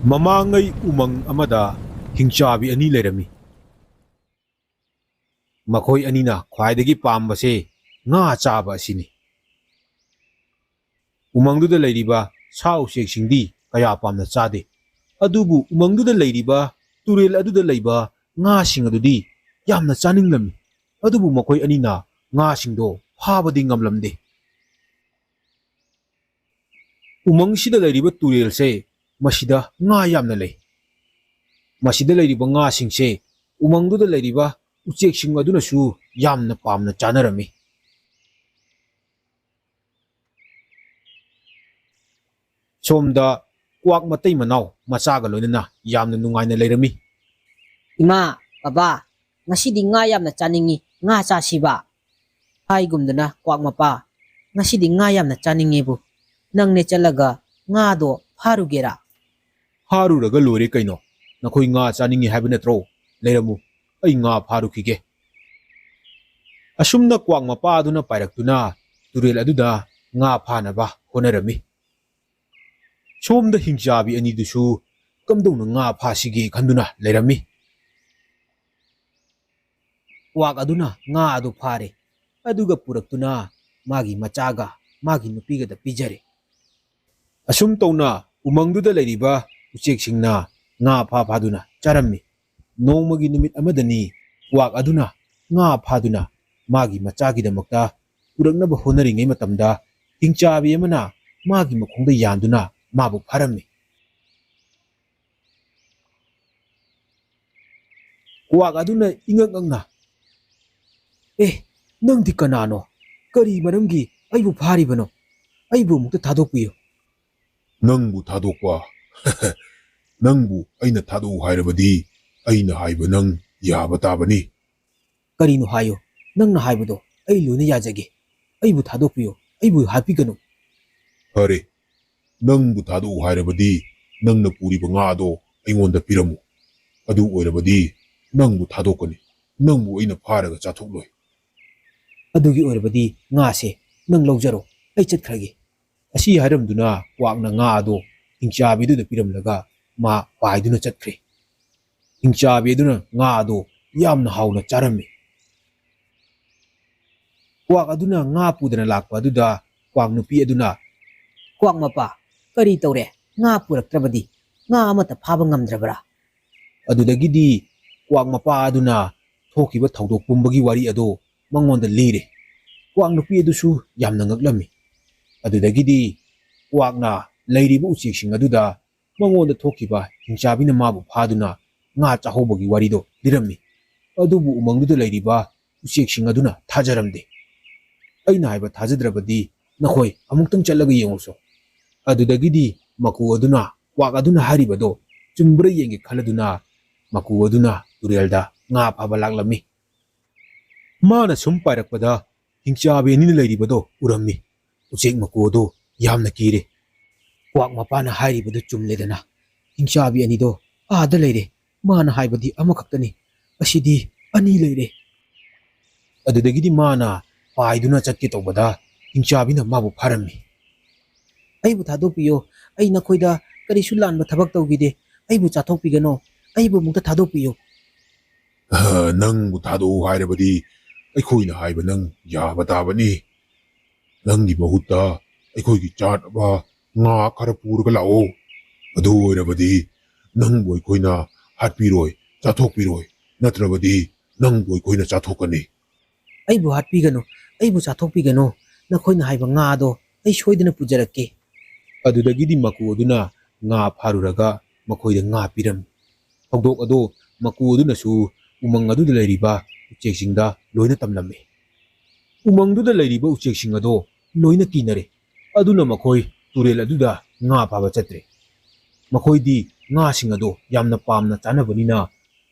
ꯃꯃꯥꯡꯉꯩ ꯎꯃꯪ ꯑꯃꯗ ꯍꯤꯡꯆꯥꯕꯤ ꯑꯅꯤ ꯂꯩꯔꯝꯃꯤ꯫ ꯃꯈꯣꯏ ꯑꯅꯤꯅ ꯈ꯭ꯋꯥꯏꯗꯒꯤ ꯄꯥꯝꯕꯁꯦ ꯉꯥ ꯆꯥꯕ ꯑꯁꯤꯅꯤ꯫ ꯎꯃꯪꯗꯨꯗ ꯂꯩꯔꯤꯕ ꯁꯥ ꯎꯆꯦꯛꯁꯤꯡꯗꯤ ꯀꯌꯥ ꯄꯥꯝꯅ ꯆꯥꯗꯦ꯫ ꯑꯗꯨꯕꯨ ꯎꯃꯪꯗꯨꯗ ꯂꯩꯔꯤꯕ ꯇꯨꯔꯦꯜ ꯑꯗꯨꯗ ꯂꯩꯕ ꯉꯥꯁꯤꯡ ꯑꯗꯨꯗꯤ ꯌꯥꯝꯅ ꯆꯥꯅꯤꯡꯂꯝꯃꯤ꯫ ꯑꯗꯨꯕꯨ ꯃꯈꯣꯏ ꯑꯅꯤꯅ ꯉꯥꯁꯤꯡꯗꯣ ꯐꯥꯕꯗꯤ ꯉꯝꯂꯝꯗꯦ꯫ ꯎꯃꯪꯁꯤꯗ ꯂꯩꯔꯤꯕ ꯇꯨꯔꯦꯜꯁꯦ ꯃꯁꯤꯗ ꯉꯥ ꯌꯥꯝꯅ ꯂꯩ꯫ ꯃꯁꯤꯗ ꯂꯩꯔꯤꯕ ꯉꯥꯁꯤꯡꯁꯦ ꯎꯃꯪꯗꯨꯗ ꯂꯩꯔꯤꯕ ꯎꯆꯦꯛꯁꯤꯡ ꯑꯗꯨꯅꯁꯨ ꯌꯥꯝꯅ ꯄꯥꯝꯅ ꯆꯥꯅꯔꯝꯃꯤ꯫ ꯁꯣꯝꯗ ꯀ꯭ꯋꯥꯛ ꯃꯇꯩ ꯃꯅꯥꯎ ꯃꯆꯥꯒ ꯂꯣꯏꯅꯅ ꯌꯥꯝꯅ ꯅꯨꯡꯉꯥꯏꯅ ꯂꯩꯔꯝꯃꯤ꯫ ꯏꯃꯥ, ꯕꯕꯥ, ꯉꯁꯤꯗꯤ ꯉꯥ ꯌꯥꯝꯅ ꯆꯥꯅꯤꯡꯉꯤ, ꯉꯥ ꯆꯥꯁꯤꯕ꯫ ꯍꯥꯏꯒꯨꯝꯗꯅ ꯀ꯭ꯋꯥꯛ ꯃꯄꯥ, ꯉꯁꯤꯗꯤ ꯉꯥ ꯌꯥꯝꯅ ꯆꯥꯅꯤꯡꯉꯦꯕꯨ, ꯅꯪꯅꯦ ꯆꯠꯂꯒ ꯉꯥꯗꯣ ꯐꯥꯔꯨꯒꯦꯔꯥ? ꯐꯥꯔꯨꯔꯒ ꯂꯣꯏꯔꯦ ꯀꯩꯅꯣ, ꯅꯈꯣꯏ ꯉꯥ ꯆꯥꯅꯤꯡꯉꯤ ꯍꯥꯏꯕ ꯅꯠꯇ꯭ꯔꯣ? ꯂꯩꯔꯝꯃꯨ, ꯑꯩ ꯉꯥ ꯐꯥꯔꯨꯈꯤꯒꯦ꯫ ꯑꯁꯨꯝꯅ ꯀ꯭ꯋꯥꯛ ꯃꯄꯥ ꯑꯗꯨꯅ ꯄꯥꯏꯔꯛꯇꯨꯅ ꯇꯨꯔꯦꯜ ꯑꯗꯨꯗ ꯉꯥ ꯐꯥꯅꯕ ꯍꯣꯠꯅꯔꯝꯃꯤ꯫ ꯁꯣꯝꯗ ꯍꯤꯡꯆꯥꯕꯤ ꯑꯅꯤꯗꯨꯁꯨ ꯀꯝꯗꯧꯅ ꯉꯥ ꯐꯥꯁꯤꯒꯦ ꯈꯟꯗꯨꯅ ꯂꯩꯔꯝꯃꯤ꯫ ꯀ꯭ꯋꯥꯛ ꯑꯗꯨꯅ ꯉꯥ ꯑꯗꯨ ꯐꯥꯔꯦ, ꯑꯗꯨꯒ ꯄꯨꯔꯛꯇꯨꯅ ꯃꯥꯒꯤ ꯃꯆꯥꯒ ꯃꯥꯒꯤ ꯅꯨꯄꯤꯒꯗ ꯄꯤꯖꯔꯦ꯫ ꯑꯁꯨꯝ ꯇꯧꯅ ꯎꯃꯪꯗꯨꯗ ꯂꯩꯔꯤꯕ ꯎꯆꯦꯛꯁꯤꯡꯅ ꯉꯥ ꯐꯥꯗꯨꯅ ꯆꯥꯔꯝꯃꯤ꯫ ꯅꯣꯡꯃꯒꯤ ꯅꯨꯃꯤꯠ ꯑꯃꯗꯅꯤ ꯀ꯭ꯋꯥꯛ ꯑꯗꯨꯅ ꯉꯥ ꯐꯥꯗꯨꯅ ꯃꯥꯒꯤ ꯃꯆꯥꯒꯤꯗꯃꯛꯇ ꯄꯨꯔꯛꯅꯕ ꯍꯣꯠꯅꯔꯤꯉꯩ ꯃꯇꯝꯗ ꯍꯤꯡꯆꯥꯕꯤ ꯑꯃꯅ ꯃꯥꯒꯤ ꯃꯈꯣꯡꯗ ꯌꯥꯟꯗꯨꯅ ꯃꯥꯕꯨ ꯐꯥꯔꯝꯃꯤ꯫ ꯀ꯭ꯋꯥꯛ ꯑꯗꯨꯅ ꯏꯉꯛ ꯉꯛꯅ, ꯅꯪꯗꯤ ꯀꯅꯥꯅꯣ? ꯀꯔꯤ ꯃꯔꯝꯒꯤ ꯑꯩꯕꯨ ꯐꯥꯔꯤꯕꯅꯣ? ꯑꯩꯕꯨ ꯑꯃꯨꯛꯇ ꯊꯥꯗꯣꯛꯄꯤꯌꯨ꯫ ꯅꯪꯕꯨ ꯊꯥꯗꯣꯛꯄ? ꯅꯪꯕꯨ ꯑꯩꯅ ꯊꯥꯗꯣꯛꯎ ꯍꯥꯏꯔꯕꯗꯤ ꯑꯩꯅ ꯍꯥꯏꯕ ꯅꯪ ꯌꯥꯕ ꯇꯥꯕꯅꯤ꯫ ꯀꯔꯤꯅꯣ ꯍꯥꯏꯌꯨ, ꯅꯪꯅ ꯍꯥꯏꯕꯗꯣ ꯑꯩ ꯂꯣꯏꯅ ꯌꯥꯖꯒꯦ꯫ ꯑꯩꯕꯨ ꯊꯥꯗꯣꯛꯄꯤꯌꯨ, ꯑꯩꯕꯨ ꯍꯥꯠꯄꯤꯒꯅꯨ꯫ ꯐꯔꯦ, ꯅꯪꯕꯨ ꯊꯥꯗꯣꯛꯎ ꯍꯥꯏꯔꯕꯗꯤ ꯅꯪꯅ ꯄꯨꯔꯤꯕ ꯉꯥꯗꯣ ꯑꯩꯉꯣꯟꯗ ꯄꯤꯔꯝꯃꯨ꯫ ꯑꯗꯨ ꯑꯣꯏꯔꯕꯗꯤ ꯅꯪꯕꯨ ꯊꯥꯗꯣꯛꯀꯅꯤ, ꯅꯪꯕꯨ ꯑꯩꯅ ꯐꯥꯔꯒ ꯆꯥꯊꯣꯛꯂꯣꯏ꯫ ꯑꯗꯨꯒꯤ ꯑꯣꯏꯔꯕꯗꯤ ꯉꯥꯁꯦ ꯅꯪ ꯂꯧꯖꯔꯣ, ꯑꯩ ꯆꯠꯈ꯭ꯔꯒꯦ꯫ ꯑꯁꯤ ꯍꯥꯏꯔꯝꯗꯨꯅ ꯀ꯭ꯋꯥꯛꯅ ꯉꯥ ꯑꯗꯣ ꯍꯤꯡꯆꯥꯕꯤꯗꯨꯗ ꯄꯤꯔꯝꯂꯒ ꯃꯥ ꯄꯥꯏꯗꯨꯅ ꯆꯠꯈ꯭ꯔꯦ꯫ ꯍꯤꯡꯆꯥꯕꯤ ꯑꯗꯨꯅ ꯉꯥ ꯑꯗꯣ ꯌꯥꯝꯅ ꯍꯥꯎꯅ ꯆꯥꯔꯝꯃꯤ꯫ ꯀ꯭ꯋꯥꯛ ꯑꯗꯨꯅ ꯉꯥ ꯄꯨꯗꯅ ꯂꯥꯛꯄ ꯑꯗꯨꯗ ꯀ꯭ꯋꯥꯛ ꯅꯨꯄꯤ ꯑꯗꯨꯅ, ꯀ꯭ꯋꯥꯛ ꯃꯄꯥ, ꯀꯔꯤ ꯇꯧꯔꯦ? ꯉꯥ ꯄꯨꯔꯛꯇ꯭ꯔꯕꯗꯤ ꯉꯥ ꯑꯃꯠꯇ ꯐꯥꯕ ꯉꯝꯗ꯭ꯔꯕ꯭ꯔꯥ? ꯑꯗꯨꯗꯒꯤꯗꯤ ꯀ꯭ꯋꯥꯛ ꯃꯄꯥ ꯑꯗꯨꯅ ꯊꯣꯛꯈꯤꯕ ꯊꯧꯗꯣꯛ ꯄꯨꯝꯕꯒꯤ ꯋꯥꯔꯤ ꯑꯗꯣ ꯃꯉꯣꯟꯗ ꯂꯤꯔꯦ꯫ ꯀ꯭ꯋꯥꯛ ꯅꯨꯄꯤ ꯑꯗꯨꯁꯨ ꯌꯥꯝꯅ ꯉꯛꯂꯝꯃꯤ꯫ ꯑꯗꯨꯗꯒꯤꯗꯤ ꯀ꯭ꯋꯥꯛꯅ ꯂꯩꯔꯤꯕ ꯎꯆꯦꯛꯁꯤꯡ ꯑꯗꯨꯗ ꯃꯉꯣꯟꯗ ꯊꯣꯛꯈꯤꯕ ꯍꯤꯡꯆꯥꯕꯤꯅ ꯃꯥꯕꯨ ꯐꯥꯗꯨꯅ ꯉꯥ ꯆꯥꯍꯧꯕꯒꯤ ꯋꯥꯔꯤꯗꯣ ꯂꯤꯔꯝꯃꯤ꯫ ꯑꯗꯨꯕꯨ ꯎꯃꯪꯗꯨꯗ ꯂꯩꯔꯤꯕ ꯎꯆꯦꯛꯁꯤꯡ ꯑꯗꯨꯅ ꯊꯥꯖꯔꯝꯗꯦ꯫ ꯑꯩꯅ ꯍꯥꯏꯕ ꯊꯥꯖꯗ꯭ꯔꯕꯗꯤ ꯅꯈꯣꯏ ꯑꯃꯨꯛꯇꯪ ꯆꯠꯂꯒ ꯌꯦꯡꯉꯨꯆꯣ꯫ ꯑꯗꯨꯗꯒꯤꯗꯤ ꯃꯀꯨ ꯑꯗꯨꯅ ꯀ꯭ꯋꯥꯛ ꯑꯗꯨꯅ ꯍꯥꯏꯔꯤꯕꯗꯣ ꯆꯨꯝꯕ꯭ꯔꯥ ꯌꯦꯡꯒꯦ ꯈꯜꯂꯗꯨꯅ ꯃꯀꯨ ꯑꯗꯨꯅ ꯇꯨꯔꯦꯜꯗ ꯉꯥ ꯐꯥꯕ ꯂꯥꯛꯂꯝꯃꯤ꯫ ꯃꯥꯅ ꯁꯨꯝ ꯄꯥꯏꯔꯛꯄꯗ ꯍꯤꯡꯆꯥꯕꯤ ꯑꯅꯤꯅ ꯂꯩꯔꯤꯕꯗꯣ ꯎꯔꯝꯃꯤ꯫ ꯎꯆꯦꯛ ꯃꯀꯨ ꯑꯗꯨ ꯌꯥꯝꯅ ꯀꯤꯔꯦ꯫ ꯀ꯭ꯋꯥꯛ ꯃꯄꯥꯅ ꯍꯥꯏꯔꯤꯕꯗꯨ ꯆꯨꯝꯂꯦꯗꯅ, ꯍꯤꯡꯆꯥꯕꯤ ꯑꯅꯤꯗꯣ ꯑꯥꯗ ꯂꯩꯔꯦ꯫ ꯃꯥꯅ ꯍꯥꯏꯕꯗꯤ ꯑꯃꯈꯛꯇꯅꯤ, ꯑꯁꯤꯗꯤ ꯑꯅꯤ ꯂꯩꯔꯦ꯫ ꯑꯗꯨꯗꯒꯤꯗꯤ ꯃꯥꯅ ꯄꯥꯏꯗꯨꯅ ꯆꯠꯀꯦ ꯇꯧꯕꯗ ꯍꯤꯡꯆꯥꯕꯤꯅ ꯃꯥꯕꯨ ꯐꯥꯔꯝꯃꯤ꯫ ꯑꯩꯕꯨ ꯊꯥꯗꯣꯛꯄꯤꯌꯣ, ꯑꯩ ꯅꯈꯣꯏꯗ ꯀꯔꯤꯁꯨ ꯂꯥꯟꯕ ꯊꯕꯛ ꯇꯧꯈꯤꯗꯦ꯫ ꯑꯩꯕꯨ ꯆꯥꯊꯣꯛꯄꯤꯒꯅꯣ, ꯑꯩꯕꯨ ꯑꯃꯨꯛꯇ ꯊꯥꯗꯣꯛꯄꯤꯌꯨ꯫ ꯅꯪꯕꯨ ꯊꯥꯗꯣꯛꯎ ꯍꯥꯏꯔꯕꯗꯤ ꯑꯩꯈꯣꯏꯅ ꯍꯥꯏꯕ ꯅꯪ ꯌꯥꯕ ꯇꯥꯕꯅꯤ꯫ ꯅꯪꯒꯤ ꯃꯍꯨꯠꯇ ꯑꯩꯈꯣꯏꯒꯤ ꯆꯥꯅꯕ ꯉꯥ ꯈꯔ ꯄꯨꯔꯒ ꯂꯥꯛꯑꯣ꯫ ꯑꯗꯨ ꯑꯣꯏꯔꯕꯗꯤ ꯅꯪꯕꯨ ꯑꯩꯈꯣꯏꯅ ꯍꯥꯠꯄꯤꯔꯣꯏ, ꯆꯥꯊꯣꯛꯄꯤꯔꯣꯏ꯫ ꯅꯠꯇ꯭ꯔꯕꯗꯤ ꯅꯪꯕꯨ ꯑꯩꯈꯣꯏꯅ ꯆꯥꯊꯣꯛꯀꯅꯤ꯫ ꯑꯩꯕꯨ ꯍꯥꯠꯄꯤꯒꯅꯨ, ꯑꯩꯕꯨ ꯆꯥꯊꯣꯛꯄꯤꯒꯅꯨ꯫ ꯅꯈꯣꯏꯅ ꯍꯥꯏꯕ ꯉꯥꯗꯣ ꯑꯩ ꯁꯣꯏꯗꯅ ꯄꯨꯖꯔꯛꯀꯦ꯫ ꯑꯗꯨꯗꯒꯤꯗꯤ ꯃꯀꯨ ꯑꯗꯨꯅ ꯉꯥ ꯐꯥꯔꯨꯔꯒ ꯃꯈꯣꯏꯗ ꯉꯥ ꯄꯤꯔꯝꯃꯤ꯫ ꯊꯧꯗꯣꯛ ꯑꯗꯣ ꯃꯀꯨ ꯑꯗꯨꯅꯁꯨ ꯎꯃꯪ ꯑꯗꯨꯗ ꯂꯩꯔꯤꯕ ꯎꯆꯦꯛꯁꯤꯡꯗ ꯂꯣꯏꯅ ꯇꯝꯂꯝꯃꯤ꯫ ꯎꯃꯪꯗꯨꯗ ꯂꯩꯔꯤꯕ ꯎꯆꯦꯛꯁꯤꯡ ꯑꯗꯣ ꯂꯣꯏꯅ ꯀꯤꯅꯔꯦ꯫ ꯑꯗꯨꯅ ꯃꯈꯣꯏ ꯇꯨꯔꯦꯜ ꯑꯗꯨꯗ ꯉꯥ ꯐꯥꯕ ꯆꯠꯇ꯭ꯔꯦ꯫ ꯃꯈꯣꯏꯗꯤ ꯉꯥꯁꯤꯡ ꯑꯗꯣ ꯌꯥꯝꯅ ꯄꯥꯝꯅ ꯆꯥꯅꯕꯅꯤꯅ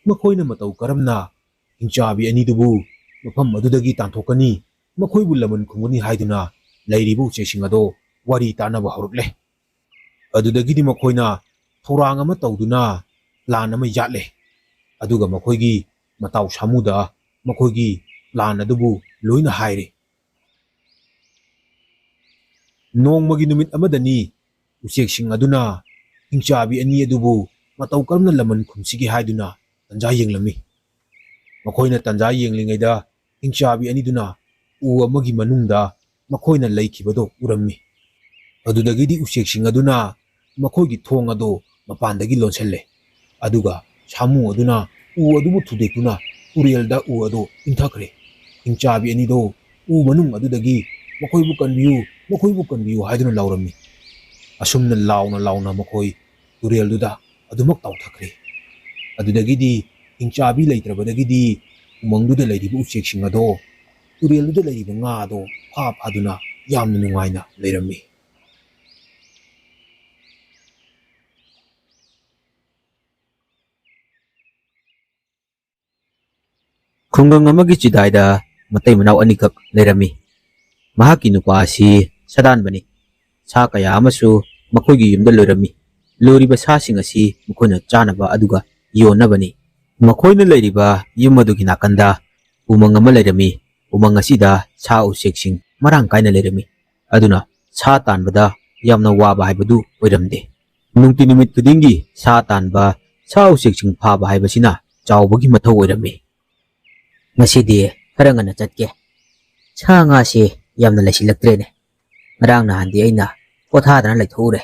ꯃꯈꯣꯏꯅ ꯃꯇꯧ ꯀꯔꯝꯅ ꯍꯤꯡꯆꯥꯕꯤ ꯑꯅꯤꯗꯨꯕꯨ ꯃꯐꯝ ꯑꯗꯨꯗꯒꯤ ꯇꯥꯟꯊꯣꯛꯀꯅꯤ, ꯃꯈꯣꯏꯕꯨ ꯂꯃꯟ ꯈꯨꯝꯒꯅꯤ ꯍꯥꯏꯗꯨꯅ ꯂꯩꯔꯤꯕ ꯎꯆꯦꯛꯁꯤꯡ ꯑꯗꯣ ꯋꯥꯔꯤ ꯇꯥꯅꯕ ꯍꯧꯔꯛꯂꯦ꯫ ꯑꯗꯨꯗꯒꯤꯗꯤ ꯃꯈꯣꯏꯅ ꯊꯧꯔꯥꯡ ꯑꯃ ꯇꯧꯗꯨꯅ ꯄ꯭ꯂꯥꯟ ꯑꯃ ꯌꯥꯠꯂꯦ꯫ ꯑꯗꯨꯒ ꯃꯈꯣꯏꯒꯤ ꯃꯇꯥꯎ ꯁꯥꯃꯨꯗ ꯃꯈꯣꯏꯒꯤ ꯄ꯭ꯂꯥꯟ ꯑꯗꯨꯕꯨ ꯂꯣꯏꯅ ꯍꯥꯏꯔꯦ꯫ ꯅꯣꯡꯃꯒꯤ ꯅꯨꯃꯤꯠ ꯑꯃꯗꯅꯤ ꯎꯆꯦꯛꯁꯤꯡ ꯑꯗꯨꯅ ꯍꯤꯡꯆꯥꯕꯤ ꯑꯅꯤ ꯑꯗꯨꯕꯨ ꯃꯇꯧ ꯀꯔꯝꯅ ꯂꯃꯟ ꯈꯨꯝꯁꯤꯒꯦ ꯍꯥꯏꯗꯨꯅ ꯇꯟꯖꯥ ꯌꯦꯡꯂꯝꯃꯤ꯫ ꯃꯈꯣꯏꯅ ꯇꯟꯖꯥ ꯌꯦꯡꯂꯤꯉꯩꯗ ꯍꯤꯡꯆꯥꯕꯤ ꯑꯅꯤꯗꯨꯅ ꯎ ꯑꯃꯒꯤ ꯃꯅꯨꯡꯗ ꯃꯈꯣꯏꯅ ꯂꯩꯈꯤꯕꯗꯣ ꯎꯔꯝꯃꯤ꯫ ꯑꯗꯨꯗꯒꯤꯗꯤ ꯎꯆꯦꯛꯁꯤꯡ ꯑꯗꯨꯅ ꯃꯈꯣꯏꯒꯤ ꯊꯣꯡ ꯑꯗꯨ ꯃꯄꯥꯟꯗꯒꯤ ꯂꯣꯟꯁꯤꯜꯂꯦ, ꯑꯗꯨꯒ ꯁꯥꯃꯨ ꯑꯗꯨꯅ ꯎ ꯑꯗꯨꯕꯨ ꯊꯨꯗꯦꯛꯇꯨꯅ ꯇꯨꯔꯦꯜꯗ ꯎ ꯑꯗꯨ ꯏꯟꯊꯈ꯭ꯔꯦ꯫ ꯍꯤꯡꯆꯥꯕꯤ ꯑꯅꯤꯗꯣ ꯎ ꯃꯅꯨꯡ ꯑꯗꯨꯗꯒꯤ "ꯃꯈꯣꯏꯕꯨ ꯀꯟꯕꯤꯌꯨ, ꯃꯈꯣꯏꯕꯨ ꯀꯟꯕꯤꯌꯨ" ꯍꯥꯏꯗꯨꯅ ꯂꯥꯎꯔꯝꯃꯤ꯫ ꯑꯁꯨꯝꯅ ꯂꯥꯎꯅ ꯂꯥꯎꯅ ꯃꯈꯣꯏ ꯇꯨꯔꯦꯜꯗꯨꯗ ꯑꯗꯨꯃꯛ ꯇꯥꯎꯊꯈ꯭ꯔꯦ꯫ ꯑꯗꯨꯗꯒꯤꯗꯤ ꯍꯤꯡꯆꯥꯕꯤ ꯂꯩꯇ꯭ꯔꯕꯗꯒꯤꯗꯤ ꯎꯃꯪꯗꯨꯗ ꯂꯩꯔꯤꯕ ꯎꯆꯦꯛꯁꯤꯡ ꯑꯗꯣ ꯇꯨꯔꯦꯜꯗꯨꯗ ꯂꯩꯔꯤꯕ ꯉꯥ ꯑꯗꯣ ꯐꯥꯗꯨꯅ ꯌꯥꯝꯅ ꯅꯨꯡꯉꯥꯏꯅ ꯂꯩꯔꯝꯃꯤ꯫ ꯈꯨꯡꯒꯪ ꯑꯃꯒꯤ ꯆꯤꯗꯥꯏꯗ ꯃꯇꯩ ꯃꯅꯥꯎ ꯑꯅꯤꯈꯛ ꯂꯩꯔꯝꯃꯤ꯫ ꯃꯍꯥꯛꯀꯤ ꯅꯨꯄꯥ ꯑꯁꯤ ꯁꯥꯗꯥꯟꯕꯅꯤ꯫ ꯁꯥ ꯀꯌꯥ ꯑꯃꯁꯨ ꯃꯈꯣꯏꯒꯤ ꯌꯨꯝꯗ ꯂꯣꯏꯔꯝꯃꯤ꯫ ꯂꯣꯏꯔꯤꯕ ꯁꯥꯁꯤꯡ ꯑꯁꯤ ꯃꯈꯣꯏꯅ ꯆꯥꯅꯕ ꯑꯗꯨꯒ ꯌꯣꯟꯅꯕꯅꯤ꯫ ꯃꯈꯣꯏꯅ ꯂꯩꯔꯤꯕ ꯌꯨꯝ ꯑꯗꯨꯒꯤ ꯅꯥꯀꯟꯗ ꯎꯃꯪ ꯑꯃ ꯂꯩꯔꯝꯃꯤ꯫ ꯎꯃꯪ ꯑꯁꯤꯗ ꯁꯥ ꯎꯆꯦꯛꯁꯤꯡ ꯃꯔꯥꯡ ꯀꯥꯏꯅ ꯂꯩꯔꯝꯃꯤ꯫ ꯑꯗꯨꯅ ꯁꯥ ꯇꯥꯟꯕꯗ ꯌꯥꯝꯅ ꯋꯥꯕ ꯍꯥꯏꯕꯗꯨ ꯑꯣꯏꯔꯝꯗꯦ꯫ ꯅꯨꯡꯇꯤ ꯅꯨꯃꯤꯠ ꯈꯨꯗꯤꯡꯒꯤ ꯁꯥ ꯇꯥꯟꯕ, ꯁꯥ ꯎꯆꯦꯛꯁꯤꯡ ꯐꯥꯕ ꯍꯥꯏꯕꯁꯤꯅ ꯆꯥꯎꯕꯒꯤ ꯃꯊꯧ ꯑꯣꯏꯔꯝꯃꯤ꯫ ꯉꯁꯤꯗꯤ ꯈꯔ ꯉꯟꯅ ꯆꯠꯀꯦ꯫ ꯁꯥ ꯉꯥꯁꯤ ꯌꯥꯝꯅ ꯂꯩꯁꯤꯜꯂꯛꯇ꯭ꯔꯦꯅꯦ꯫ ꯉꯔꯥꯡ ꯅꯍꯥꯟꯗꯤ ꯑꯩꯅ ꯄꯣꯊꯥꯗꯅ ꯂꯩꯊꯣꯛꯎꯔꯦ꯫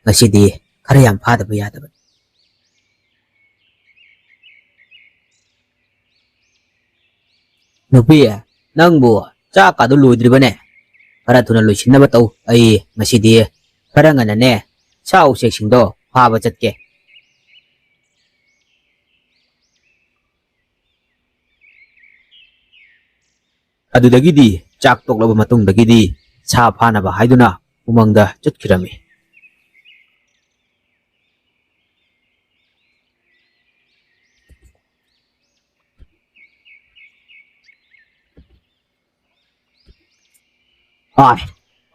ꯉꯁꯤꯗꯤ ꯈꯔ ꯌꯥꯝ ꯐꯥꯗꯕ ꯌꯥꯗꯕꯅꯤ꯫ ꯅꯨꯄꯤ, ꯅꯪꯕꯨ ꯆꯥꯛꯀꯥꯗꯣ ꯂꯣꯏꯗ꯭ꯔꯤꯕꯅꯦ? ꯈꯔ ꯊꯨꯅ ꯂꯣꯏꯁꯤꯟꯅꯕ ꯇꯧ꯫ ꯑꯩ ꯉꯁꯤꯗꯤ ꯈꯔ ꯉꯟꯅꯅꯦ ꯁꯥ ꯎꯆꯦꯛꯁꯤꯡꯗꯣ ꯐꯥꯕ ꯆꯠꯀꯦ꯫ ꯑꯗꯨꯗꯒꯤꯗꯤ ꯆꯥꯛ ꯇꯣꯛꯂꯕ ꯃꯇꯨꯡꯗꯒꯤꯗꯤ ꯁꯥ ꯐꯥꯅꯕ ꯍꯥꯏꯗꯨꯅ ꯎꯃꯪꯗ ꯆꯠꯈꯤꯔꯝꯃꯤ꯫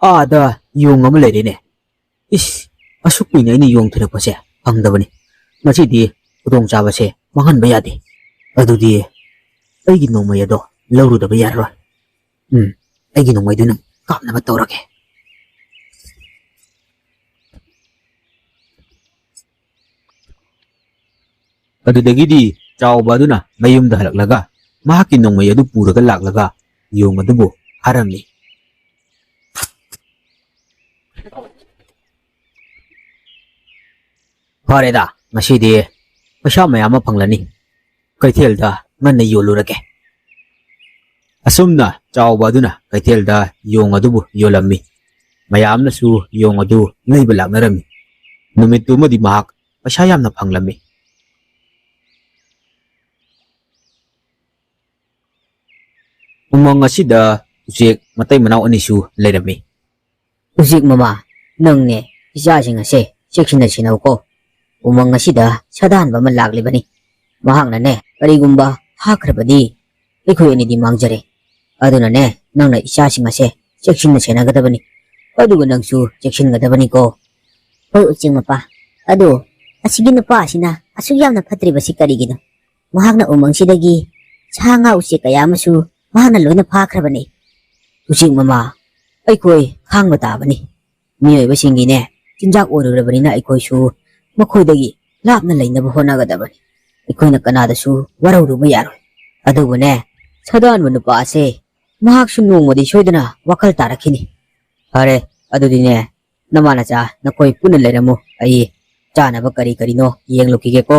ꯑꯥꯗ ꯌꯣꯡ ꯑꯃ ꯂꯩꯔꯦꯅꯦ꯫ ꯏꯁ, ꯑꯁꯨꯛ ꯀꯨꯏꯅ ꯑꯩꯅ ꯌꯣꯡ ꯊꯤꯔꯛꯄꯁꯦ ꯐꯪꯗꯕꯅꯤ꯫ ꯉꯁꯤꯗꯤ ꯈꯨꯗꯣꯡꯆꯥꯕꯁꯦ ꯃꯥꯡꯍꯟꯕ ꯌꯥꯗꯦ꯫ ꯑꯗꯨꯗꯤ ꯑꯩꯒꯤ ꯅꯣꯡꯃꯩ ꯑꯗꯣ ꯂꯧꯔꯨꯗꯕ ꯌꯥꯔꯔꯣꯏ꯫ ꯑꯩꯒꯤ ꯅꯣꯡꯃꯩꯗꯨꯅ ꯀꯥꯞꯅꯕ ꯇꯧꯔꯒꯦ꯫ ꯑꯗꯨꯗꯒꯤꯗꯤ ꯆꯥꯎꯕ ꯑꯗꯨꯅ ꯃꯌꯨꯝꯗ ꯍꯜꯂꯛꯂꯒ ꯃꯍꯥꯛꯀꯤ ꯅꯣꯡꯃꯩ ꯑꯗꯨ ꯄꯨꯔꯒ ꯂꯥꯛꯂꯒ ꯌꯣꯡ ꯑꯗꯨꯕꯨ ꯐꯥꯔꯝꯃꯤ꯫ ꯐꯔꯦꯗ, ꯉꯁꯤꯗꯤ ꯄꯩꯁꯥ ꯃꯌꯥꯝ ꯑꯃ ꯐꯪꯂꯅꯤ꯫ ꯀꯩꯊꯦꯜꯗ ꯉꯟꯅ ꯌꯣꯜꯂꯨꯔꯒꯦ꯫ ꯑꯁꯨꯝꯅ ꯆꯥꯎꯕ ꯑꯗꯨꯅ ꯀꯩꯊꯦꯜꯗ ꯌꯣꯡ ꯑꯗꯨꯕꯨ ꯌꯣꯜꯂꯝꯃꯤ꯫ ꯃꯌꯥꯝꯅꯁꯨ ꯌꯣꯡ ꯑꯗꯨ ꯂꯩꯕ ꯂꯥꯛꯅꯔꯝꯃꯤ꯫ ꯅꯨꯃꯤꯠꯇꯨꯃꯗꯤ ꯃꯍꯥꯛ ꯄꯩꯁꯥ ꯌꯥꯝꯅ ꯐꯪꯂꯝꯃꯤ꯫ ꯎꯃꯪ ꯑꯁꯤꯗ ꯎꯆꯦꯛ ꯃꯇꯩ ꯃꯅꯥꯎ ꯑꯅꯤꯁꯨ ꯂꯩꯔꯝꯃꯤ꯫ ꯎꯆꯦꯛ ꯃꯃꯥ, ꯅꯪꯅꯦ ꯏꯆꯥꯁꯤꯡ ꯑꯁꯦ ꯆꯦꯛꯁꯤꯟꯅ ꯁꯦꯟꯅꯧꯀꯣ꯫ ꯎꯃꯪ ꯑꯁꯤꯗ ꯁꯥꯗꯥꯟꯕ ꯑꯃ ꯂꯥꯛꯂꯤꯕꯅꯤ꯫ ꯃꯍꯥꯛꯅꯅꯦ ꯀꯔꯤꯒꯨꯝꯕ ꯍꯥꯠꯈ꯭ꯔꯕꯗꯤ ꯑꯩꯈꯣꯏ ꯑꯅꯤꯗꯤ ꯃꯥꯡꯖꯔꯦ꯫ ꯑꯗꯨꯅꯅꯦ ꯅꯪꯅ ꯏꯆꯥꯁꯤꯡ ꯑꯁꯦ ꯆꯦꯛꯁꯤꯟꯅ ꯁꯦꯟꯅꯒꯗꯕꯅꯤ꯫ ꯑꯗꯨꯒ ꯅꯪꯁꯨ ꯆꯦꯛꯁꯤꯟꯒꯗꯕꯅꯤꯀꯣ꯫ ꯍꯣꯏ ꯎꯆꯦꯛ ꯃꯄꯥ, ꯑꯗꯣ ꯑꯁꯤꯒꯤ ꯅꯨꯄꯥ ꯑꯁꯤꯅ ꯑꯁꯨꯛ ꯌꯥꯝꯅ ꯐꯠꯇ꯭ꯔꯤꯕꯁꯤ ꯀꯔꯤꯒꯤꯅꯣ? ꯃꯍꯥꯛꯅ ꯎꯃꯪꯁꯤꯗꯒꯤ ꯁꯥ ꯉꯥ ꯎꯆꯦꯛ ꯀꯌꯥ ꯑꯃꯁꯨ ꯃꯍꯥꯛꯅ ꯂꯣꯏꯅ ꯐꯥꯈ꯭ꯔꯕꯅꯤ꯫ ꯎꯆꯦꯛ ꯃꯃꯥ, ꯑꯩꯈꯣꯏ ꯈꯥꯡꯕ ꯇꯥꯕꯅꯤ꯫ ꯃꯤꯑꯣꯏꯕꯁꯤꯡꯒꯤꯅꯦ ꯆꯤꯟꯖꯥꯛ ꯑꯣꯏꯔꯨꯔꯕꯅꯤꯅ ꯑꯩꯈꯣꯏꯁꯨ ꯃꯈꯣꯏꯗꯒꯤ ꯂꯥꯞꯅ ꯂꯩꯅꯕ ꯍꯣꯠꯅꯒꯗꯕꯅꯤ꯫ ꯑꯩꯈꯣꯏꯅ ꯀꯅꯥꯗꯁꯨ ꯋꯥꯔꯧꯔꯨꯕ ꯌꯥꯔꯣꯏ꯫ ꯑꯗꯨꯕꯨꯅꯦ, ꯁꯥꯗꯥꯟꯕ ꯅꯨꯄꯥ ꯑꯁꯦ ꯃꯍꯥꯛꯁꯨ ꯅꯣꯡꯃꯗꯤ ꯁꯣꯏꯗꯅ ꯋꯥꯈꯜ ꯇꯥꯔꯛꯈꯤꯅꯤ꯫ ꯐꯔꯦ, ꯑꯗꯨꯗꯤꯅꯦ ꯅꯃꯥ ꯅꯆꯥ ꯅꯈꯣꯏ ꯄꯨꯟꯅ ꯂꯩꯔꯝꯃꯨ꯫ ꯑꯩ ꯆꯥꯅꯕ ꯀꯔꯤ ꯀꯔꯤꯅꯣ ꯌꯦꯡꯂꯨꯈꯤꯒꯦꯀꯣ꯫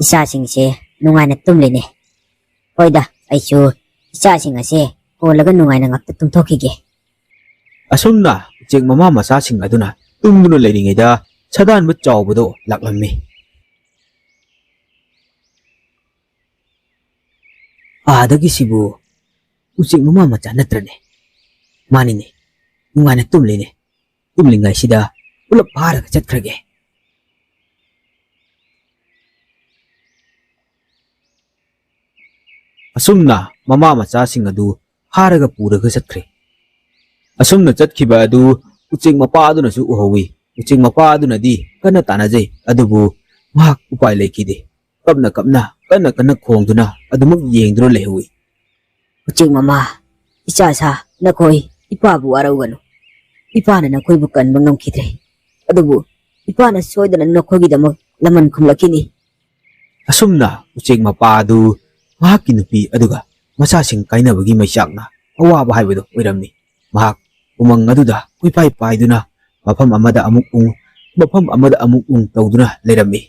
ꯏꯆꯥꯁꯤꯡꯁꯦ ꯅꯨꯡꯉꯥꯏꯅ ꯇꯨꯝꯂꯤꯅꯦ꯫ ꯍꯣꯏꯗ, ꯑꯩꯁꯨ ꯏꯆꯥꯁꯤꯡ ꯑꯁꯦ ꯀꯣꯜꯂꯒ ꯅꯨꯡꯉꯥꯏꯅ ꯉꯥꯛꯇ ꯇꯨꯝꯊꯣꯛꯈꯤꯒꯦ꯫ ꯑꯁꯨꯝꯅ ꯎꯆꯦꯛ ꯃꯃꯥ ꯃꯆꯥꯁꯤꯡ ꯑꯗꯨꯅ ꯇꯨꯝꯗꯨꯅ ꯂꯩꯔꯤꯉꯩꯗ ꯁꯥꯗꯥꯟꯕ ꯆꯥꯎꯕꯗꯣ ꯂꯥꯛꯂꯝꯃꯤ꯫ ꯑꯥꯗꯒꯤꯁꯤꯕꯨ ꯎꯆꯦꯛ ꯃꯃꯥ ꯃꯆꯥ ꯅꯠꯇ꯭ꯔꯅꯦ? ꯃꯥꯅꯤꯅꯦ, ꯅꯨꯡꯉꯥꯏꯅ ꯇꯨꯝꯂꯤꯅꯦ꯫ ꯇꯨꯝꯂꯤꯉꯩꯁꯤꯗ ꯄꯨꯂꯞ ꯐꯥꯔꯒ ꯆꯠꯈ꯭ꯔꯒꯦ꯫ ꯑꯁꯨꯝꯅ ꯃꯃꯥ ꯃꯆꯥꯁꯤꯡ ꯑꯗꯨ ꯐꯥꯔꯒ ꯄꯨꯔꯒ ꯆꯠꯈ꯭ꯔꯦ꯫ ꯑꯁꯨꯝꯅ ꯆꯠꯈꯤꯕ ꯑꯗꯨ ꯎꯆꯦꯛ ꯃꯄꯥ ꯑꯗꯨꯅꯁꯨ ꯎꯍꯧꯏ꯫ ꯎꯆꯦꯛ ꯃꯄꯥ ꯑꯗꯨꯅꯗꯤ ꯀꯟꯅ ꯇꯥꯟꯅꯖꯩ, ꯑꯗꯨꯕꯨ ꯃꯍꯥꯛ ꯎꯄꯥꯏ ꯂꯩꯈꯤꯗꯦ꯫ ꯀꯞꯅ ꯀꯞꯅ ꯀꯟꯅ ꯀꯟꯅ ꯈꯣꯡꯗꯨꯅ ꯑꯗꯨꯃꯛ ꯌꯦꯡꯗꯨꯅ ꯂꯩꯍꯧꯏ꯫ Ucing mama, icha sa nakoi ipabu araugan. Ipana na ko'y bukan bang nang kitre. Adubo, ipana soy na nakoy gidamag laman kumlakini. Asumna ucek mapa adu mahakki nupi aduga masasing kainabagi maisakna awaba haibado oiramni. Mahak umang aduda kuipai paiduna mafam amada amuk ung tawduna leirami.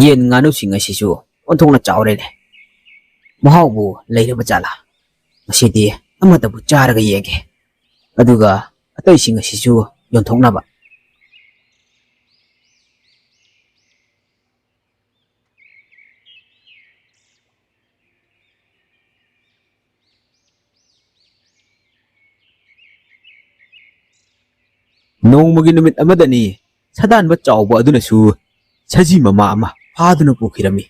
Yen nganusing asisu ontongna chawrene. Mahawbu leiraba jala. Masidi amatabu charaga yenge. Aduga ataising asisu yontoknaba. Nongmagi numit amadani sadanba chawba adunasu saji mama ama phaduna pukhirami.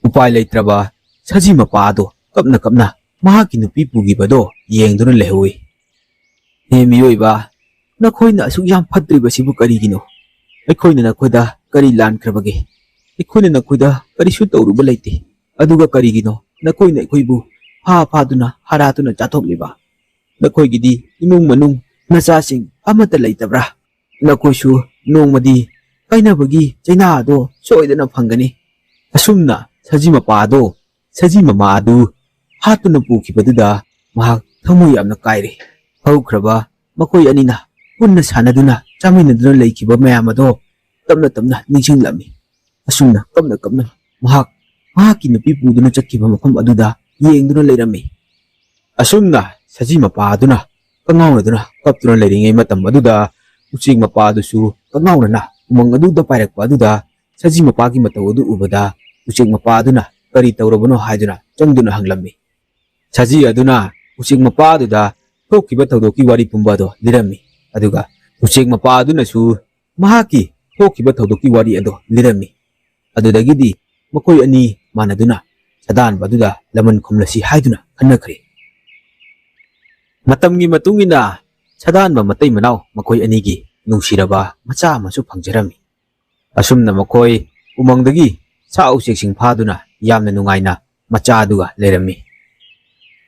Upai leitraba saji mapado kapna mahaki nupi pugibado yengduna lehui. He miyoiba nakhoina asuk yam phatribasibu karigino. Aikhoina nakhoida kari lankrabage. Aikhoina nakhoida karisu tawruba leite. Aduga karigino nakhoina aikhoibu phaduna haratuna chathokliba. Nakhoigidi imung manung nachasing amata leitabra. Nakhoisu nongmadi kainabagi chainado soidana phangani. Asumna saji mapado saji mama adu hatuna pukhibaduda mahak thamoi yamna kaire. Haukraba makoi anina punna sanaduna chaminaduna leikiba mayam ado tamna ningsinglami. Asumna kapna mahaki nupi puduna chakkiba mafam aduda yengduna leirami. Asumna saji mapaduna kangaunaduna kaptuna leiringai matam aduda ucing mapadusu kangaunana umang aduda pairakpa aduda saji mapagi matau adu ubada ucing mapaduna kari tawrabano haiduna changduna hanglami. Saji aduna ucing mapaduda thokiba thawdoki wari pumbado lirami. Aduga ucing mapaduna su mahaki thokiba thawdoki wari ado lirami. Adudagidi makoi ani manaduna sadan baduda laman khumlasi haiduna khannakhre. Matamgi matungina sadan ba matai manau makoi anigi nungsiraba macha amasu phangjarami. Asumna makoi umangdagi sa uceksing phaduna yamna nungaina macha aduga leirami.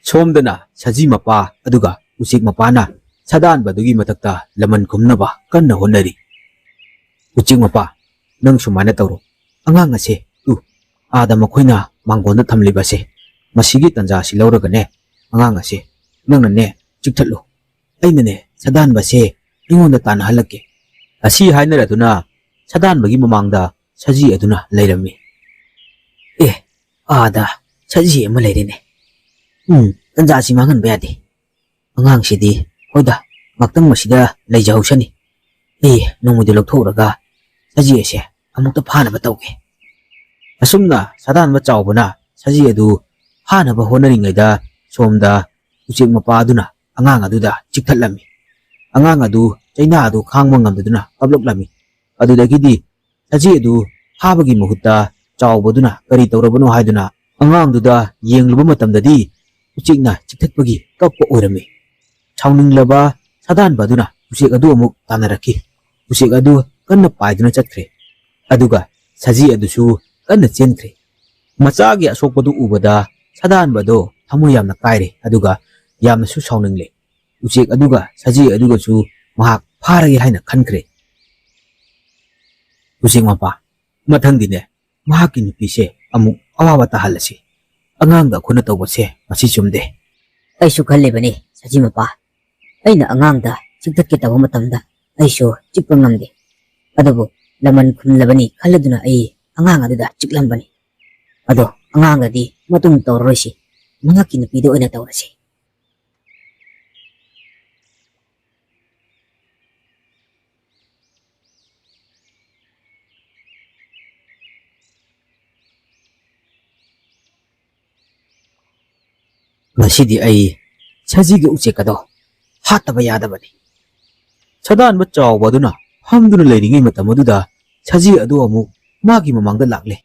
Somdana saji mapa aduga ucek mapana sadan badugi matakta laman khumnaba kanna honari. Ucek mapa nang sumana tawro angang ase tu ada makhoina manggonda thamlibase masigi tanja si lauragane angang ase nangna ne chikthalo aina ne sadan base ingonda tan halake. Asi hainaraduna sadan bagi mamangda saji aduna leirami. Ada saji ama leirene. Tanja si mangan bayade. Angang sidi hoida maktang masida leijahusani. Nongmudi lokthokraga saji ase amukta phanaba tawge. Asumna sadan ba chawbana saji adu phanaba honaringaida somda ucek mapa aduna angang aduda chikthatlami. Angang adu chaina adu khangma ngamdaduna kabloklami. Adudagidi saji adu habagi mahutta chawbaduna kari tawrabano haiduna angangduda yengluba matamdadi ucekna chikthatpagi kappa oirami. Chawninglaba sadan baduna ucek adu amuk tanaraki. Ucek adu kanna paiduna chatkre. Aduga saji adusu kanna chenkre. Machagi asokpadu ubada sadan bado thamoi yamna kaire aduga yamna su sawningle. Ucek aduga saji aduga su mahak pharagi haina khankre. Ucek mapa mathangdine mahaki nupise amuk awawa tahalasi. Angangda khuna tawbase masi chumde. Aisu khallibani saji mapa. Aina angangda chiktatke tawba matamda aisu chikpa ngamde. Adubu laman khumlabani khalladuna ai angang aduda chiklambani. Ado angangadi matung tawroisi mahaki nupido oina tawrasi. Masidi ai sajiga ucekado hataba yadabani. Sadan ba chawbaduna hamduna leiringai matamaduda saji adu amuk magi mamangda lakle.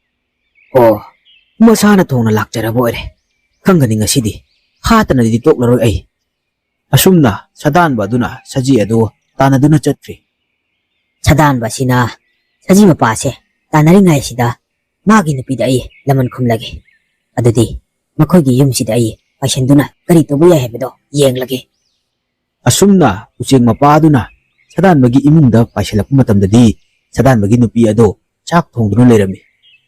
Masana thongna lakjarabo oire. Khangani ngasidi hatanadi toklaroi ai. Asumna sadan baduna saji adu tanaduna chatre. ꯁꯥꯗꯥꯟꯕꯁꯤꯅ ꯁꯖꯤ ꯃꯄꯥꯁꯦ ꯇꯥꯟꯅꯔꯤꯉꯩꯁꯤꯗ ꯃꯥꯒꯤ ꯅꯨꯄꯤꯗ ꯑꯩ ꯂꯃꯟ ꯈꯨꯝꯂꯒꯦ ꯑꯗꯨꯗꯤ ꯃꯈꯣꯏꯒꯤ ꯌꯨꯝꯁꯤꯗ ꯑꯩ ꯄꯥꯏꯁꯤꯟꯗꯨꯅ ꯀꯔꯤ ꯇꯧꯕ ꯌꯥꯏ ꯍꯥꯏꯕꯗꯣ ꯌꯦꯡꯂꯒꯦ ꯑꯁꯨꯝꯅ ꯎꯆꯦꯛ ꯃꯄꯥꯗꯨꯅ ꯁꯥꯗꯥꯟꯕꯒꯤ ꯏꯃꯨꯡꯗ ꯄꯥꯏꯁꯤꯜꯂꯛꯄ ꯃꯇꯝꯗꯗꯤ ꯁꯥꯗꯥꯟꯕꯒꯤ ꯅꯨꯄꯤ ꯑꯗꯣ ꯆꯥꯛ ꯊꯣꯡꯗꯨꯅ ꯂꯩꯔꯝꯃꯤ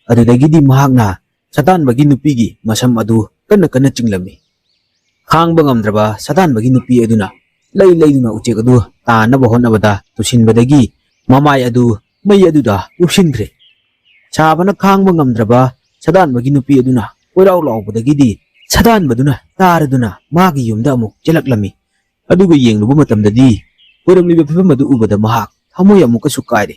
ꯑꯗꯨꯗꯒꯤꯗꯤ ꯃꯍꯥꯛꯅ ꯁꯥꯗꯥꯟꯕꯒꯤ ꯅꯨꯄꯤꯒꯤ ꯃꯁꯝ ꯑꯗꯨ ꯀꯟꯅ ꯀꯟꯅ ꯆꯤꯡꯂꯝꯃꯤ ꯈꯥꯡꯕ ꯉꯝꯗ꯭ꯔꯕ ꯁꯥꯗꯥꯟꯕꯒꯤ ꯅꯨꯄꯤ ꯑꯗꯨꯅ ꯂꯩꯗꯨꯅ ꯎꯆꯦꯛ ꯑꯗꯨ ꯇꯥꯅꯕ ꯍꯣꯠꯅꯕꯗ ꯇꯨꯁꯤꯟꯕꯗꯒꯤ ꯃꯃꯥꯏ ꯑꯗꯨ ꯃꯩ ꯑꯗꯨꯗ ꯂꯨꯞꯁꯤꯟꯈ꯭ꯔꯦ ꯁꯥꯕꯅ ꯈꯥꯡꯕ ꯉꯝꯗ꯭ꯔꯕ ꯁꯥꯗꯥꯟꯕꯒꯤ ꯅꯨꯄꯤ ꯑꯗꯨꯅ ꯀꯣꯏꯔꯥꯎ ꯂꯥꯎꯕꯗꯒꯤꯗꯤ ꯁꯥꯗꯥꯟꯕꯗꯨꯅ ꯇꯥꯔꯗꯨꯅ ꯃꯥꯒꯤ ꯌꯨꯝꯗ ꯑꯃꯨꯛ ꯆꯦꯜꯂꯛꯂꯝꯃꯤ ꯑꯗꯨꯒ ꯌꯦꯡꯂꯨꯕ ꯃꯇꯝꯗꯗꯤ ꯑꯣꯏꯔꯝꯂꯤꯕ ꯐꯤꯚꯝ ꯑꯗꯨ ꯎꯕꯗ ꯃꯍꯥꯛ ꯊꯃꯣꯏ ꯑꯃꯨꯛꯀꯁꯨ ꯀꯥꯏꯔꯦ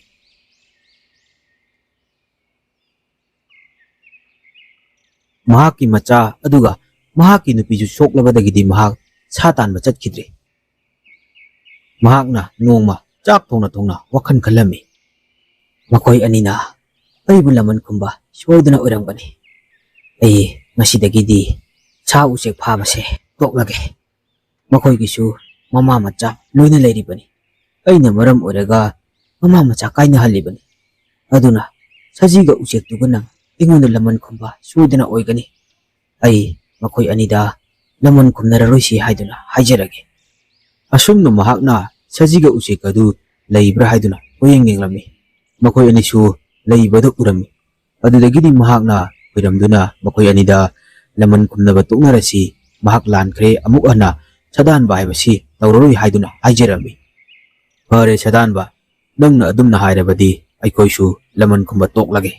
ꯃꯍꯥꯛꯀꯤ ꯃꯆꯥ ꯑꯗꯨꯒ ꯃꯍꯥꯛꯀꯤ ꯅꯨꯄꯤꯁꯨ ꯁꯣꯛꯂꯕꯗꯒꯤꯗꯤ ꯃꯍꯥꯛ ꯁꯥ ꯇꯥꯟꯕ ꯆꯠꯈꯤꯗ꯭ꯔꯦ ꯃꯍꯥꯛꯅ ꯅꯣꯡꯃ ꯆꯥꯛ ꯊꯣꯡꯅ ꯋꯥꯈꯜ ꯈꯜꯂꯝꯃꯤ ꯃꯈꯣꯏ ꯑꯅꯤꯅ ꯑꯩꯕꯨ ꯂꯃꯟ ꯈꯨꯝꯕ ꯁꯣꯏꯗꯅ ꯑꯣꯏꯔꯝꯒꯅꯤ ꯑꯩ ꯉꯁꯤꯗꯒꯤꯗꯤ ꯁꯥ ꯎꯆꯦꯛ ꯐꯥꯕꯁꯦ ꯇꯣꯛꯂꯒꯦ ꯃꯈꯣꯏꯒꯤꯁꯨ ꯃꯃꯥ ꯃꯆꯥ ꯂꯣꯏꯅ ꯂꯩꯔꯤꯕꯅꯤ ꯑꯩꯅ ꯃꯔꯝ ꯑꯣꯏꯔꯒ ꯃꯃꯥ ꯃꯆꯥ ꯀꯥꯏꯅꯍꯜꯂꯤꯕꯅꯤ ꯑꯗꯨꯅ ꯁꯖꯤꯒ ꯎꯆꯦꯛꯇꯨꯒꯅ ꯑꯩꯉꯣꯟꯗ ꯂꯃꯟ ꯈꯨꯝꯕ ꯁꯣꯏꯗꯅ ꯑꯣꯏꯒꯅꯤ ꯑꯩ ꯃꯈꯣꯏ ꯑꯅꯤꯗ ꯂꯃꯟ ꯈꯨꯝꯅꯔꯔꯣꯏꯁꯤ ꯍꯥꯏꯗꯨꯅ ꯍꯥꯏꯖꯔꯒꯦ ꯑꯁꯨꯝꯅ ꯃꯍꯥꯛꯅ ꯁꯖꯤꯒ ꯎꯆꯦꯛ ꯑꯗꯨ ꯂꯩꯕ꯭ꯔꯥ ꯍꯥꯏꯗꯨꯅ ꯀꯣꯏꯌꯦꯡ ꯌꯦꯡꯂꯝꯃꯤ ꯃꯈꯣꯏ ꯑꯅꯤꯁꯨ ꯂꯩꯕꯗ ꯎꯔꯝꯃꯤ ꯑꯗꯨꯗꯒꯤꯗꯤ ꯃꯍꯥꯛꯅ ꯈꯣꯏꯔꯝꯗꯨꯅ ꯃꯈꯣꯏ ꯑꯅꯤꯗ ꯂꯃꯟ ꯈꯨꯝꯅꯕ ꯇꯣꯛꯅꯔꯁꯤ ꯃꯍꯥꯛ ꯂꯥꯟꯈ꯭ꯔꯦ ꯑꯃꯨꯛ ꯍꯟꯅ ꯁꯥꯗꯥꯟꯕ ꯍꯥꯏꯕꯁꯤ ꯇꯧꯔꯔꯣꯏ ꯍꯥꯏꯗꯨꯅ ꯍꯥꯏꯖꯔꯝꯃꯤ ꯐꯔꯦ ꯁꯥꯗꯥꯟꯕ ꯅꯪꯅ ꯑꯗꯨꯝꯅ ꯍꯥꯏꯔꯕꯗꯤ ꯑꯩꯈꯣꯏꯁꯨ ꯂꯃꯟ ꯈꯨꯝꯕ ꯇꯣꯛꯂꯒꯦ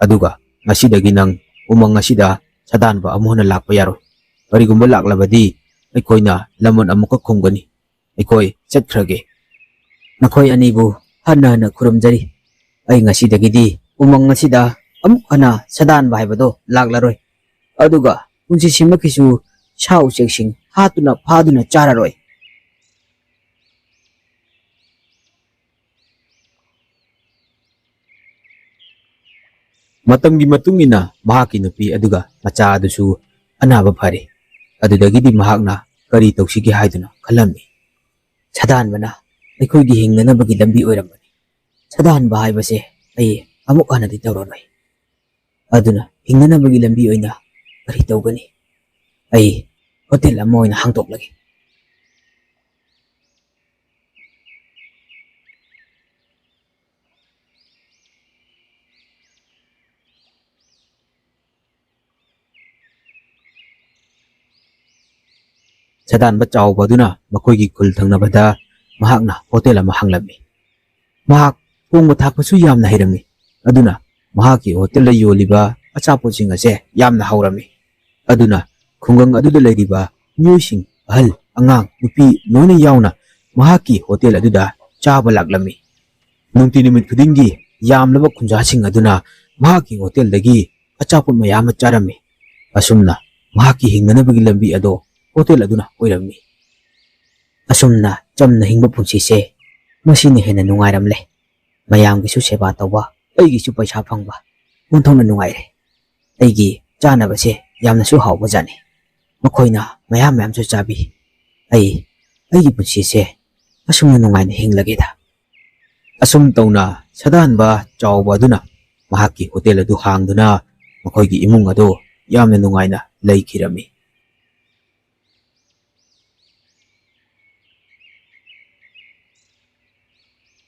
ꯑꯗꯨꯒ ꯉꯁꯤꯗꯒꯤ ꯅꯪ ꯎꯃꯪ ꯑꯁꯤꯗ ꯁꯥꯗꯥꯟꯕ ꯑꯃꯨꯛ ꯍꯟꯅ ꯂꯥꯛꯄ ꯌꯥꯔꯣꯏ ꯀꯔꯤꯒꯨꯝꯕ ꯂꯥꯛꯂꯕꯗꯤ ꯑꯩꯈꯣꯏꯅ ꯂꯃꯟ ꯑꯃꯨꯛꯀ ꯈꯨꯝꯒꯅꯤ ꯑꯩꯈꯣꯏ ꯆꯠꯈ꯭ꯔꯒꯦ ꯅꯈꯣꯏ ꯑꯅꯤꯕꯨ ꯍꯟꯅ ꯈꯨꯔꯨꯝꯖꯔꯤ ꯑꯩ ꯉꯁꯤꯗꯒꯤꯗꯤ ꯎꯃꯪ ꯑꯁꯤꯗ ꯑꯃꯨꯛ ꯍꯟꯅ ꯁꯥꯗꯥꯟꯕ ꯍꯥꯏꯕꯗꯣ ꯂꯥꯛꯂꯔꯣꯏ ꯑꯗꯨꯒ ꯄꯨꯟꯁꯤꯁꯤꯃꯛꯀꯤꯁꯨ ꯁꯥ ꯎꯆꯦꯛꯁꯤꯡ ꯍꯥꯠꯇꯨꯅ ꯐꯥꯗꯨꯅ ꯆꯥꯔꯔꯣꯏ ꯃꯇꯝꯒꯤ ꯃꯇꯨꯡ ꯏꯟꯅ ꯃꯍꯥꯛꯀꯤ ꯅꯨꯄꯤ ꯑꯗꯨꯒ ꯃꯆꯥ ꯑꯗꯨꯁꯨ ꯑꯅꯥꯕ ꯐꯔꯦ ꯑꯗꯨꯗꯒꯤꯗꯤ ꯃꯍꯥꯛꯅ ꯀꯔꯤ ꯇꯧꯁꯤꯒꯦ ꯍꯥꯏꯗꯨꯅ ꯈꯜꯂꯝꯃꯤ ꯁꯥꯗꯥꯟꯕꯅ ꯑꯩꯈꯣꯏꯒꯤ ꯍꯤꯡꯅꯅꯕꯒꯤ ꯂꯝꯕꯤ ꯑꯣꯏꯔꯝꯕꯅꯤ ꯁꯥꯗꯥꯟꯕ ꯍꯥꯏꯕꯁꯦ ꯑꯩ ꯑꯃꯨꯛ ꯍꯟꯅꯗꯤ ꯇꯧꯔꯔꯣꯏ ꯑꯗꯨꯅ ꯍꯤꯡꯅꯅꯕꯒꯤ ꯂꯝꯕꯤ ꯑꯣꯏꯅ ꯀꯔꯤ ꯇꯧꯒꯅꯤ ꯑꯩ ꯍꯣꯇꯦꯜ ꯑꯃ ꯑꯣꯏꯅ ꯍꯥꯡꯗꯣꯛꯂꯒꯦ ꯁꯥꯗꯥꯟꯕ ꯆꯥꯎꯕ ꯑꯗꯨꯅ ꯃꯈꯣꯏꯒꯤ ꯈꯨꯜ ꯊꯪꯅꯕꯗ ꯃꯍꯥꯛꯅ ꯍꯣꯇꯦꯜ ꯑꯃ ꯍꯥꯡꯂꯝꯃꯤ ꯃꯍꯥꯛ ꯊꯣꯡꯕ ꯊꯥꯛꯄꯁꯨ ꯌꯥꯝꯅ ꯍꯩꯔꯝꯃꯤ ꯑꯗꯨꯅ ꯃꯍꯥꯛꯀꯤ ꯍꯣꯇꯦꯜꯗ ꯌꯣꯜꯂꯤꯕ ꯑꯆꯥꯄꯣꯠꯁꯤꯡ ꯑꯁꯦ ꯌꯥꯝꯅ ꯍꯥꯎꯔꯝꯃꯤ ꯑꯗꯨꯅ ꯈꯨꯡꯒꯪ ꯑꯗꯨꯗ ꯂꯩꯔꯤꯕ ꯃꯤꯑꯣꯏꯁꯤꯡ ꯑꯍꯜ ꯑꯉꯥꯡ ꯅꯨꯄꯤ ꯂꯣꯏꯅ ꯌꯥꯎꯅ ꯃꯍꯥꯛꯀꯤ ꯍꯣꯇꯦꯜ ꯑꯗꯨꯗ ꯆꯥꯕ ꯂꯥꯛꯂꯝꯃꯤ ꯅꯨꯡꯇꯤ ꯅꯨꯃꯤꯠ ꯈꯨꯗꯤꯡꯒꯤ ꯌꯥꯝꯂꯕ ꯈꯨꯟꯖꯥꯁꯤꯡ ꯑꯗꯨꯅ ꯃꯍꯥꯛꯀꯤ ꯍꯣꯇꯦꯜꯗꯒꯤ ꯑꯆꯥꯄꯣꯠ ꯃꯌꯥꯝ ꯑꯃ ꯆꯥꯔꯝꯃꯤ ꯑꯁꯨꯝꯅ ꯃꯍꯥꯛꯀꯤ ꯍꯤꯡꯅꯅꯕꯒꯤ ꯂꯝꯕꯤ ꯑꯗꯣ ꯍꯣꯇꯦꯜ ꯑꯗꯨꯅ ꯑꯣꯏꯔꯝꯃꯤ ꯑꯁꯨꯝꯅ ꯆꯝꯅ ꯍꯤꯡꯕ ꯄꯨꯟꯁꯤꯁꯦ ꯃꯁꯤꯅ ꯍꯦꯟꯅ ꯅꯨꯡꯉꯥꯏꯔꯝꯂꯦ ꯃꯌꯥꯝꯒꯤꯁꯨ ꯁꯦꯕꯥ ꯇꯧꯕ ꯑꯩꯒꯤꯁꯨ ꯄꯩꯁꯥ ꯐꯪꯕ ꯑꯣꯟꯊꯣꯛꯅ ꯅꯨꯡꯉꯥꯏꯔꯦ ꯑꯩꯒꯤ ꯆꯥꯅꯕꯁꯦ ꯌꯥꯝꯅꯁꯨ ꯍꯥꯎꯕꯖꯥꯠꯅꯤ ꯃꯈꯣꯏꯅ ꯃꯌꯥꯝꯁꯨ ꯆꯥꯕꯤ ꯑꯩꯒꯤ ꯄꯨꯟꯁꯤꯁꯦ ꯑꯁꯨꯝꯅ ꯅꯨꯡꯉꯥꯏꯅ ꯍꯤꯡꯂꯒꯦꯗ ꯑꯁꯨꯝ ꯇꯧꯅ ꯁꯥꯗꯥꯟꯕ ꯆꯥꯎꯕ ꯑꯗꯨꯅ ꯃꯍꯥꯛꯀꯤ ꯍꯣꯇꯦꯜ ꯑꯗꯨ ꯍꯥꯡꯗꯨꯅ ꯃꯈꯣꯏꯒꯤ ꯏꯃꯨꯡ ꯑꯗꯨ ꯌꯥꯝꯅ ꯅꯨꯡꯉꯥꯏꯅ ꯂꯩꯈꯤꯔꯝꯃꯤ